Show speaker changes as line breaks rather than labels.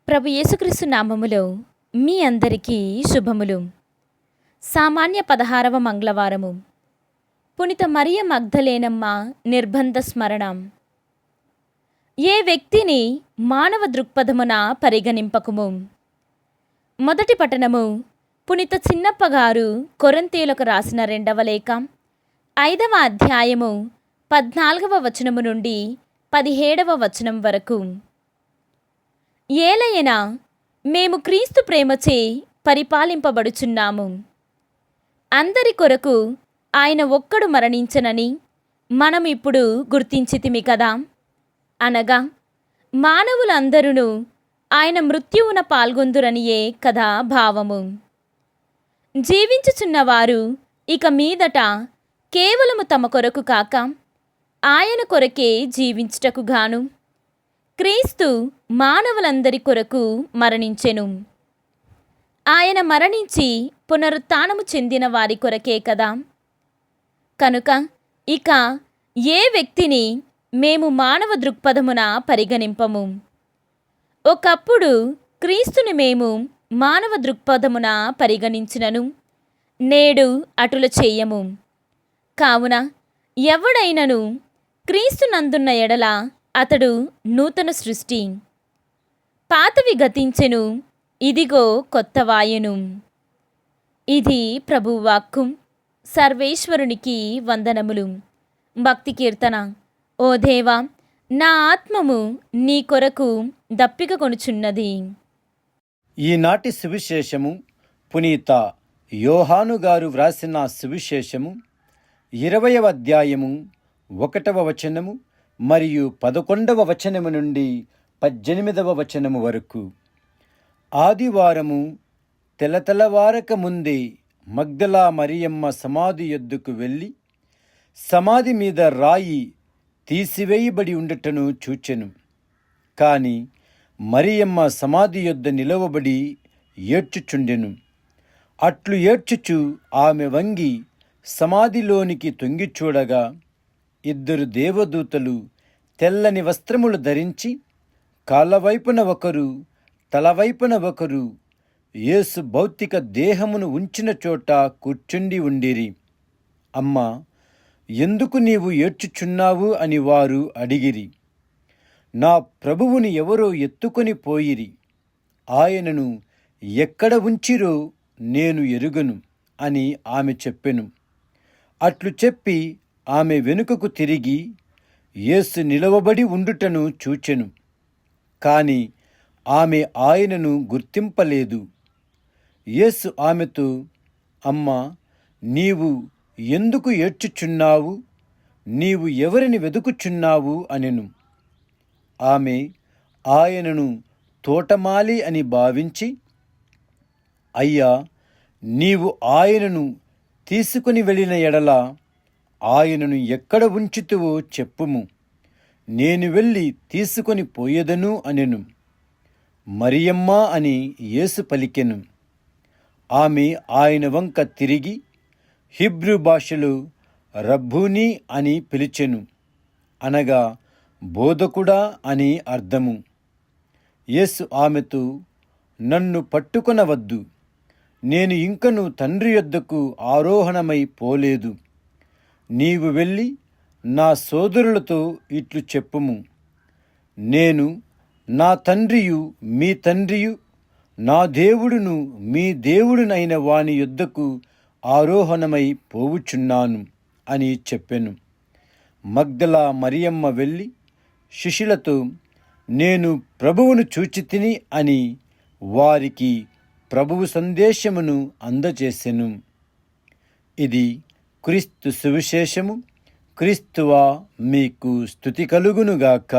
ప్రభు యేసుక్రీస్తు నామములో మీ అందరికీ శుభములు. సామాన్య 16వ మంగళవారము. పునిత మరియ మగ్ధలేనమ్మ నిర్బంధ స్మరణం. ఏ వ్యక్తిని మానవ దృక్పథమున పరిగణింపకుము. మొదటి పఠనము పునిత చిన్నప్ప గారు కొరింథీయులకు రాసిన 2వ లేఖ 5వ అధ్యాయము 14వ వచనము నుండి 17వ వచనం వరకు. ఏలయనా మేము క్రీస్తు ప్రేమచే పరిపాలింపబడుచున్నాము. అందరి కొరకు ఆయన ఒక్కడు మరణించనని మనం ఇప్పుడు గుర్తించితిమి కదా. అనగా మానవులందరూ ఆయన మృత్యువున పాల్గొందురనియే కదా భావము. జీవించుచున్నవారు ఇక మీదట కేవలము తమ కొరకు కాక ఆయన కొరకే జీవించుటకు గాను క్రీస్తు మానవులందరి కొరకు మరణించెను. ఆయన మరణించి పునరుత్థానము చెందిన వారి కొరకే కదా. కనుక ఇక ఏ వ్యక్తిని మేము మానవ దృక్పథమున పరిగణింపము. ఒకప్పుడు క్రీస్తుని మేము మానవ దృక్పథమున పరిగణించినను నేడు అటుల చేయము. కావున ఎవడైనను క్రీస్తునందున్న ఎడల అతడు నూతన సృష్టి. పాతవి గతించెను, ఇదిగో కొత్తవాయెను. ఇది ప్రభువాక్కు. సర్వేశ్వరునికి వందనములు. భక్తి కీర్తన. ఓ దేవా, నా ఆత్మము నీ కొరకు దప్పిక కొనుచున్నది.
ఈనాటి సువిశేషము పునీత యోహాను గారు వ్రాసిన సువిశేషము 20వ అధ్యాయము 1వ వచనము మరియు 11వ వచనము నుండి 18వ వచనము వరకు. ఆదివారము తెల్లవారక ముందే మగ్దలా మరియమ్మ సమాధి యొద్దకు వెళ్ళి సమాధి మీద రాయి తీసివేయబడి ఉండటను చూచెను. కాని మరియమ్మ సమాధి యొద్ద నిలవబడి ఏడ్చుచుండెను. అట్లు ఏడ్చుచు ఆమె వంగి సమాధిలోనికి తొంగి చూడగా 2 దేవదూతలు తెల్లని వస్త్రములు ధరించి కాళ్ళవైపున ఒకరు తలవైపున ఒకరు యేసు భౌతిక దేహమును ఉంచిన చోట కూర్చుండి ఉండిరి. అమ్మా, ఎందుకు నీవు ఏడ్చుచున్నావు అని వారు అడిగిరి. నా ప్రభువుని ఎవరో ఎత్తుకొని పోయిరి, ఆయనను ఎక్కడ ఉంచిరో నేను ఎరుగను అని ఆమె చెప్పెను. అట్లు చెప్పి ఆమె వెనుకకు తిరిగి యేసు నిలవబడి ఉండుటను చూచెను. కాని ఆమె ఆయనను గుర్తింపలేదు. యేసు ఆమెతో, అమ్మా, నీవు ఎందుకు ఏడ్చుచున్నావు? నీవు ఎవరిని వెదుకుచున్నావు అనెను. ఆమె ఆయనను తోటమాలి అని భావించి, అయ్యా, నీవు ఆయనను తీసుకుని వెళ్ళిన ఎడల ఆయనను ఎక్కడ ఉంచితువో చెప్పుము, నేను వెళ్ళి తీసుకొని పోయేదను అనెను. మరియమ్మా అని యేసు పలికెను. ఆమె ఆయన వంక తిరిగి హీబ్రూ భాషలో రబ్బూనీ అని పిలిచెను, అనగా బోధకుడా అని అర్థము. యేసు ఆమెతో, నన్ను పట్టుకొనవద్దు, నేను ఇంకను తండ్రి యొద్దకు ఆరోహణమై పోలేదు. నీవు వెళ్ళి నా సోదరులతో ఇట్లు చెప్పుము, నేను నా తండ్రియు మీ తండ్రియు, నా దేవుడును మీ దేవుడునైన వాని యొద్దకు ఆరోహణమై పోవుచున్నాను అని చెప్పెను. మగ్దలా మరియమ్మ వెళ్ళి శిష్యులతో, నేను ప్రభువును చూచితిని అని వారికి ప్రభువు సందేశమును అందజేసెను. ఇది క్రీస్తు సువిశేషము. క్రీస్తువా, మీకు స్తుతి కలుగునుగాక.